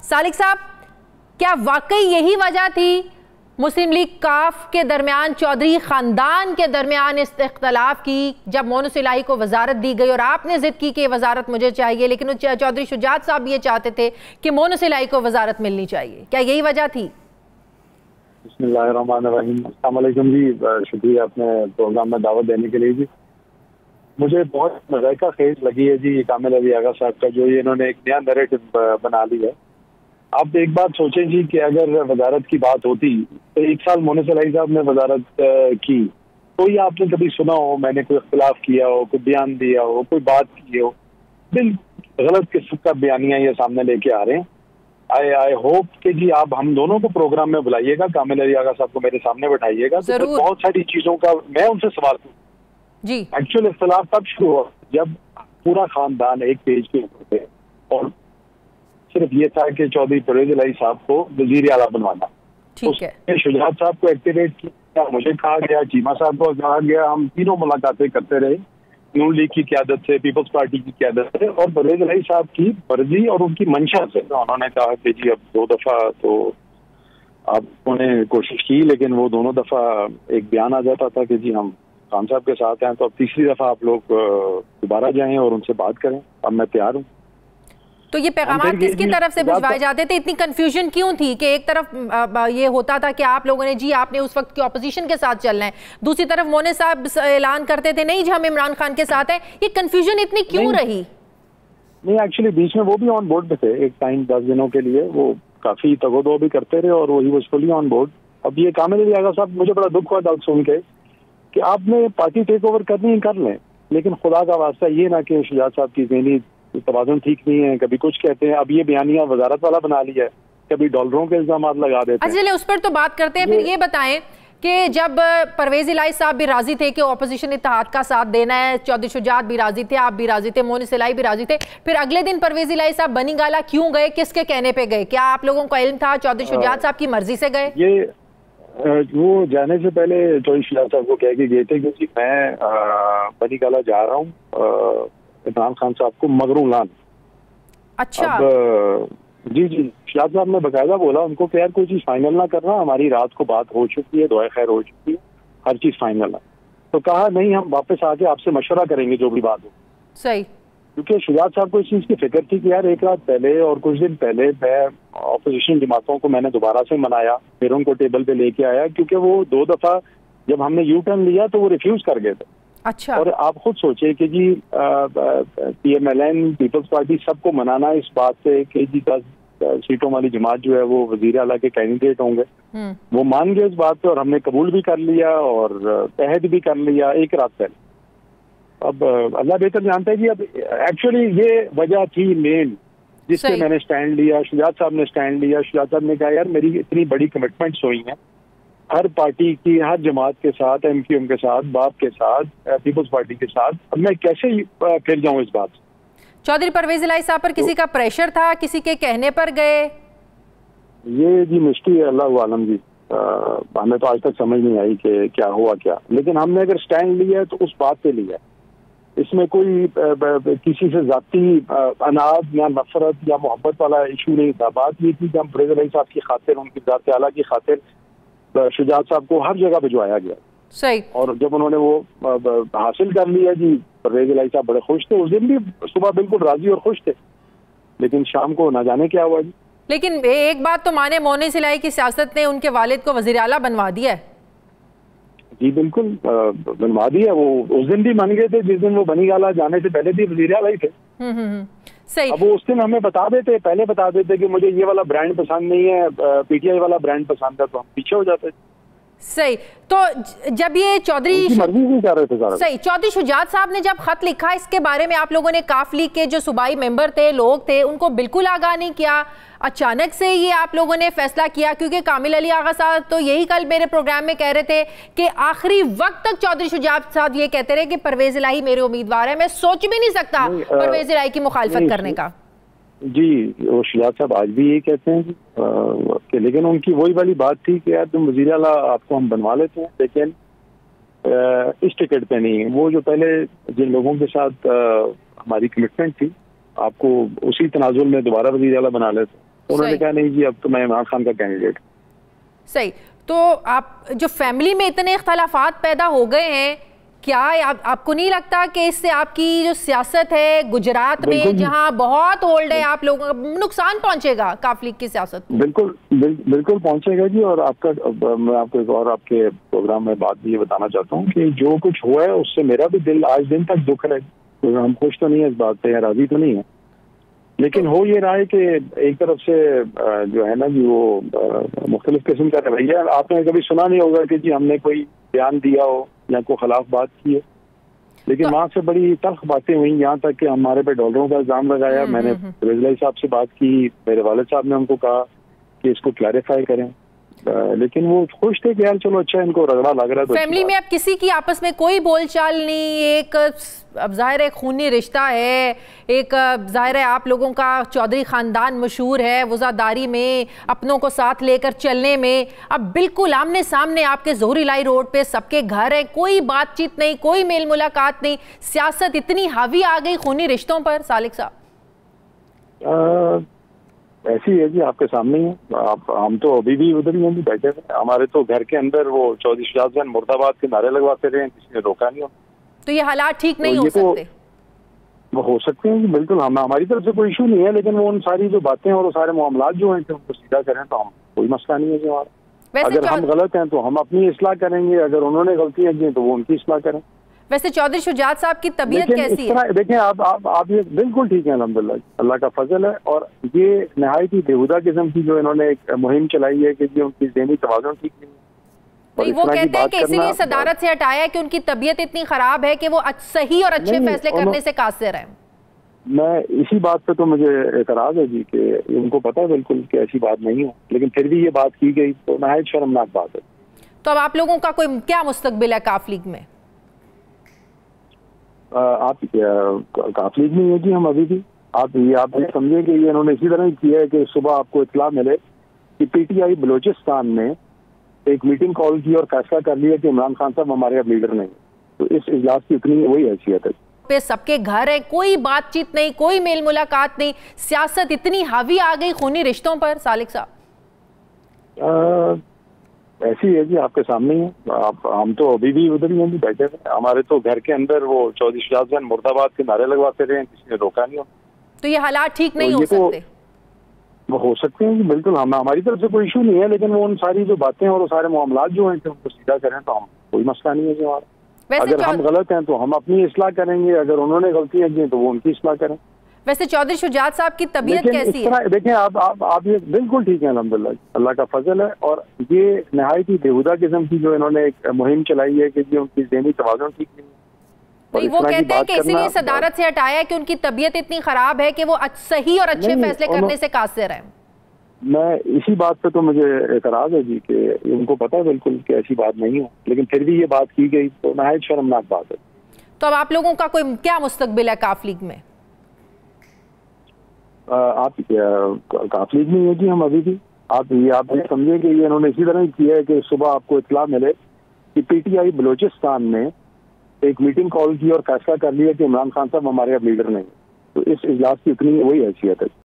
سالک صاحب، کیا واقعی یہی وجہ تھی مسلم لیگ کاف کے درمیان، چودھری خاندان کے درمیان اس اختلاف کی، جب مونس الہی کو وزارت دی گئی اور آپ نے ضد کی کہ وزارت مجھے چاہیے، لیکن چودھری شجاعت صاحب یہ چاہتے تھے کہ مونس الہی کو وزارت ملنی چاہیے؟ کیا یہی وجہ تھی؟ بسم اللہ الرحمن الرحیم۔ السلام علیکم جی، شکریہ اپنے پروگرام میں دعوت دینے کے لیے جی۔ مجھے بہت مذائقہ خیز لگی ہے جی کامل علی آغا صاحب کا، جو انہوں نے ایک نیا نیریٹو بنا لی ہے۔ آپ ایک بات سوچیں جی کہ اگر وزارت کی بات ہوتی تو 1 سال مونس الہی صاحب نے وزارت کی، کوئی آپ نے کبھی سنا ہو میں نے کوئی اختلاف کیا ہو، کوئی بیان دیا ہو، کوئی بات کی ہو؟ بالکل غلط قسم کا بیانیہ یہ سامنے لے کے آ رہے ہیں۔ آئی ہوپ کہ جی آپ ہم دونوں کو پروگرام میں بلائیے گا، کامل علی آغا صاحب کو میرے سامنے بٹھائیے گا، تو بہت ساری چیزوں کا میں ان سے سوال کروں جی۔ ایکچوئل اختلاف تب شروع ہوا جب پورا خاندان ایک پیج کے اوپر تھے اور صرف یہ تھا کہ چودھری پرویز الہی صاحب کو وزیر اعلیٰ بنوانا۔ ٹھیک ہے، شجاعت صاحب کو ایکٹیویٹ کیا، مجھے کہا گیا، چیمہ صاحب کو کہا گیا، ہم تینوں ملاقاتیں کرتے رہے نون لیگ کی قیادت سے، پیپلز پارٹی کی قیادت سے اور پرویز الہی صاحب کی مرضی اور ان کی منشا سے۔ انہوں نے کہا کہ جی اب 2 دفعہ تو آپ نے کوشش کی، لیکن وہ دونوں دفعہ ایک بیان آ جاتا تھا کہ جی ہم خان صاحب کے ساتھ ہیں، تو اب تیسری دفعہ آپ لوگ دوبارہ جائیں اور ان سے بات کریں، اب میں تیار ہوں۔ تو یہ پیغامات کس کی طرف سے بھجوائے جاتے تھے؟ اتنی کنفیوژن کیوں تھی کہ ایک طرف یہ ہوتا تھا کہ آپ لوگوں نے جی آپ نے اس وقت کی اپوزیشن کے ساتھ چلنا ہے، دوسری طرف مونس صاحب اعلان کرتے تھے نہیں جی ہم عمران خان کے ساتھ ہیں، یہ کنفیوژن اتنی کیوں رہی؟ نہیں ایکچولی بیچ میں وہ بھی آن بورڈ پہ تھے ایک ٹائم 10 دنوں کے لیے، وہ کافی تگ و دو بھی کرتے رہے اور وہی واز فلی آن بورڈ۔ اب یہ کامل علی آغا صاحب مجھے بڑا دکھ ہوا ڈاک سن کے کہ آپ نے پارٹی ٹیک اوور کرنی کر لیں، لیکن خدا کا واسطہ یہ نہ کہ شجاعت صاحب کی ذہنی توازن ٹھیک نہیں ہے، کبھی کچھ کہتے ہیں، اب یہ بیانیہ وزارت والا بنا لیا ہے، کبھی ڈالروں کے الزامات لگا دیتے ہیں۔ چلے اس پر تو بات کرتے ہیں، پھر یہ بتائیں کہ جب پرویز الہی صاحب بھی راضی تھے کہ اپوزیشن اتحاد کا ساتھ دینا ہے، چودھری شجاعت بھی راضی تھے، آپ بھی راضی تھے، مونس الہی بھی راضی تھے، پھر اگلے دن پرویز الہی صاحب بنی گالہ کیوں گئے؟ کس کے کہنے پہ گئے؟ کیا آپ لوگوں کو علم تھا چودھری شجاعت صاحب کی مرضی سے گئے؟ یہ وہ جانے سے پہلے چودھری شجاعت صاحب کو کہہ کے گئے تھے کہ میں بنی گالہ جا رہا ہوں عمران خان صاحب کو مغروں لان۔ اچھا جی شجاعت صاحب نے باقاعدہ بولا ان کو کہ یار کوئی چیز فائنل نہ کرنا، ہماری رات کو بات ہو چکی ہے، دعائے خیر ہو چکی ہے، ہر چیز فائنل ہے۔ تو کہا نہیں ہم واپس آ کے آپ سے مشورہ کریں گے جو بھی بات ہو۔ صحیح، کیونکہ شجاعت صاحب کو اس چیز کی فکر تھی کہ یار ایک رات پہلے اور کچھ دن پہلے میں اپوزیشن جماعتوں کو میں نے دوبارہ سے منایا، پھر ان کو ٹیبل پہ لے کے آیا، کیونکہ وہ 2 دفعہ جب ہم نے یو ٹرن لیا تو وہ ریفیوز کر گئے تھے۔ اچھا، اور آپ خود سوچے کہ جی پی ایم ایل این پیپلز پارٹی سب کو منانا اس بات سے کہ جی 10 سیٹوں والی جماعت جو ہے وہ وزیر اعلیٰ کے کینڈیڈیٹ ہوں گے، وہ مان گئے اس بات پہ اور ہم نے قبول بھی کر لیا اور عہد بھی کر لیا ایک رات پہلے۔ اب اللہ بہتر جانتا ہے جی، اب ایکچولی یہ وجہ تھی مین جس سے میں نے سٹینڈ لیا، شجاعت صاحب نے سٹینڈ لیا۔ شجاعت صاحب نے کہا یار میری اتنی بڑی کمٹمنٹس ہوئی ہیں ہر پارٹی کی، ہر جماعت کے ساتھ، ایم کیو ایم کے ساتھ، باپ کے ساتھ، پیپلز پارٹی کے ساتھ، اب میں کیسے پھر جاؤں اس بات سے؟ چودھری پرویز الہی صاحب پر کسی کا پریشر تھا، کسی کے کہنے پر گئے؟ یہ جی مسٹری ہے اللہ عالم جی، ہمیں تو آج تک سمجھ نہیں آئی کہ کیا ہوا کیا، لیکن ہم نے اگر سٹینڈ لیا ہے تو اس بات پہ لیا ہے، اس میں کوئی کسی سے ذاتی اناد یا نفرت یا محبت والا ایشو نہیں تھا۔ بات یہ تھی کہ ہم پرویز الہی صاحب کی خاطر، ان کی ذات اعلیٰ کی خاطر شجاعت صاحب کو ہر جگہ بھجوایا گیا۔ صحیح، اور جب انہوں نے وہ حاصل کر لیا جی پرویز الہی صاحب بڑے خوش تھے، اس دن بھی صبح بالکل راضی اور خوش تھے، لیکن شام کو نہ جانے کیا ہوا جی۔ لیکن ایک بات تو مانے، مونس الہی کی سیاست نے ان کے والد کو وزیر اعلیٰ بنوا دیا ہے۔ جی بالکل بنوا دیا، وہ اس دن بھی مان گئے تھے جس دن وہ بنی گالہ جانے سے پہلے بھی وزیر اعلیٰ ہی تھے۔ صحیح، اب وہ اس دن ہمیں بتا دیتے، پہلے بتا دیتے کہ مجھے یہ والا برانڈ پسند نہیں ہے، پی ٹی آئی والا برانڈ پسند ہے، تو ہم پیچھے ہو جاتے۔ صحیح، تو جب یہ چودھری شجاعت صاحب نے جب خط لکھا اس کے بارے میں آپ لوگوں نے کاف لیگ کے جو صوبائی ممبر تھے، لوگ تھے، ان کو بالکل آگاہ نہیں کیا؟ اچانک سے یہ آپ لوگوں نے فیصلہ کیا؟ کیونکہ کامل علی آغا صاحب تو یہی کل میرے پروگرام میں کہہ رہے تھے کہ آخری وقت تک چودھری شجاعت صاحب یہ کہتے رہے کہ پرویز الہی میرے امیدوار ہیں، میں سوچ بھی نہیں سکتا پرویز الہی کی مخالفت کرنے کا۔ جی وہ شجاعت صاحب آج بھی یہی کہتے ہیں کہ لیکن ان کی وہی والی بات تھی کہ یار تم وزیر اعلیٰ آپ کو ہم بنوا لیتے ہیں، لیکن اس ٹکٹ پہ نہیں۔ وہ جو پہلے جن لوگوں کے ساتھ ہماری کمٹمنٹ تھی آپ کو اسی تنازل میں دوبارہ وزیر اعلیٰ بنا لیتے، انہوں نے کہا نہیں جی اب تو میں عمران خان کا کینڈیڈیٹ. صحیح. تو آپ جو فیملی میں اتنے اختلافات پیدا ہو گئے ہیں, کیا آپ کو نہیں لگتا کہ اس سے آپ کی جو سیاست ہے گجرات میں جہاں بہت ہولڈ ہے آپ لوگوں کا, نقصان پہنچے گا کاف لیگ کی سیاست؟ بالکل پہنچے گا جی. اور میں آپ کو ایک اور آپ کے پروگرام میں بات بھی یہ بتانا چاہتا ہوں کہ جو کچھ ہوا ہے اس سے میرا بھی دل آج دن تک دکھ ہے. ہم خوش تو نہیں ہے اس بات پہ, راضی تو نہیں ہے, لیکن ہو یہ رہا ہے کہ ایک طرف سے جو ہے نا جی وہ مختلف قسم کا رویہ. آپ نے کبھی سنا نہیں ہوگا کہ جی ہم نے کوئی بیان دیا ہو یا کوئی خلاف بات کی ہے, لیکن وہاں سے بڑی تلخ باتیں ہوئیں, یہاں تک کہ ہمارے پہ ڈالروں کا الزام لگایا. میں نے رضوی صاحب سے بات کی, میرے والد صاحب نے ان کو کہا کہ اس کو کلیریفائی کریں, لیکن وہ خوش تھے کہ یار چلو اچھا ان کو رگڑا لگ رہا ہے. فیملی میں اب کسی کی آپس میں کوئی بول چال نہیں, ایک اب ظاہر ہے خونی رشتہ ہے, ایک ظاہر ہے آپ لوگوں کا چودھری خاندان مشہور ہے وزاداری میں, اپنوں کو ساتھ لے کر چلنے میں. اب بالکل آمنے سامنے آپ کے ظہور الہی روڈ پہ سب کے گھر ہیں, کوئی بات چیت نہیں, کوئی میل ملاقات نہیں, سیاست اتنی حاوی آ گئی خونی رشتوں پر. سالک صاحب ایسی ہے جی آپ کے سامنے ہی ہے. ہم تو ابھی بھی ادھر ہی بیٹھے تھے, ہمارے تو گھر کے اندر وہ چودھری شجاعت حسین مرد آباد کے نعرے لگواتے رہے, کسی نے روکا نہیں. تو یہ حالات ٹھیک نہیں ہو سکتے؟ وہ ہو سکتے ہیں بالکل, ہماری طرف سے کوئی ایشو نہیں ہے, لیکن وہ ان ساری جو باتیں اور وہ سارے معاملات جو ہیں ان کو سیدھا کریں تو ہم کوئی مسئلہ نہیں ہے جی ہمارا. اگر ہم غلط ہیں تو ہم اپنی اصلاح کریں گے, اگر انہوں نے غلطیاں کی تو وہ ان کی اصلاح کریں. ویسے چودھری شجاعت صاحب کی طبیعت کیسی ہے؟ دیکھیں آپ یہ بالکل ٹھیک ہے الحمدللہ, اللہ کا فضل ہے. اور یہ نہایت ہی بےہودہ قسم کی جو انہوں نے ایک مہم چلائی ہے کہ جی ان کی ذہنی توازن ٹھیک نہیں ہے. وہ کہتے ہیں کہ اسی لیے صدارت سے ہٹایا ہے کہ ان کی طبیعت اتنی خراب ہے کہ وہ صحیح اور اچھے فیصلے کرنے سے قاصر ہیں. میں اسی بات پہ تو مجھے اعتراض ہے جی کہ ان کو پتا بالکل کہ ایسی بات نہیں ہے, لیکن پھر بھی یہ بات کی گئی تو نہایت شرمناک بات ہے. تو اب آپ لوگوں کا کوئی کیا مستقبل ہے کاف لیگ میں؟ آپ کاف لیگ میں ہے جی ہم ابھی بھی. آپ یہ سمجھیں کہ یہ انہوں نے اسی طرح کیا ہے کہ صبح آپ کو اطلاع ملے کہ پی ٹی آئی بلوچستان میں ایک میٹنگ کال کی اور فیصلہ کر لیا کہ عمران خان صاحب ہمارے اب لیڈر نہیں. تو اس اجلاس کی اتنی وہی حیثیت ہے. پہ سب کے گھر ہیں, کوئی بات چیت نہیں, کوئی میل ملاقات نہیں, سیاست اتنی حاوی آ گئی خونی رشتوں پر. سالک صاحب ایسی ہے جی آپ کے سامنے ہی ہے. ہم تو ابھی بھی ادھر ہی بیٹھے تھے, ہمارے تو گھر کے اندر وہ چودھری شجاعت حسین مرد آباد کے نعرے لگواتے رہے, کسی نے روکا نہیں. تو یہ حالات ٹھیک نہیں ہو سکتے؟ وہ ہو سکتے ہیں بالکل, ہماری طرف سے کوئی ایشو نہیں ہے, لیکن وہ ان ساری جو باتیں اور وہ سارے معاملات جو ہیں ان کو سیدھا کریں تو ہم کوئی مسئلہ نہیں ہے جی ہمارا. اگر ہم غلط ہیں تو ہم اپنی اصلاح کریں گے, اگر انہوں نے غلطیاں کی تو وہ ان کی اصلاح کریں. ویسے چودھری شجاعت صاحب کی طبیعت کیسی ہے؟ دیکھیں آپ یہ بالکل ٹھیک ہے الحمدللہ, اللہ کا فضل ہے. اور یہ نہایت ہی بےہودہ قسم کی جو انہوں نے ایک مہم چلائی ہے کہ جی ان کی ذہنی توازن ٹھیک نہیں ہے. وہ کہتے ہیں کہ اسی لیے صدارت سے ہٹایا ہے کہ ان کی طبیعت اتنی خراب ہے کہ وہ صحیح اور اچھے فیصلے کرنے سے قاصر ہیں. میں اسی بات پہ تو مجھے اعتراض ہے جی کہ ان کو پتا بالکل کہ ایسی بات نہیں ہے, لیکن پھر بھی یہ بات کی گئی تو نہایت شرمناک بات ہے. تو اب آپ لوگوں کا کوئی کیا مستقبل ہے کاف لیگ میں؟ آپ کاف لیگ میں ہے جی ہم ابھی بھی. آپ یہ سمجھیں کہ یہ انہوں نے اسی طرح کیا ہے کہ صبح آپ کو اطلاع ملے کہ پی ٹی آئی بلوچستان میں ایک میٹنگ کال کی اور فیصلہ کر لیا کہ عمران خان صاحب ہمارے اب لیڈر نہیں. تو اس اجلاس کی اتنی وہی حیثیت ہے.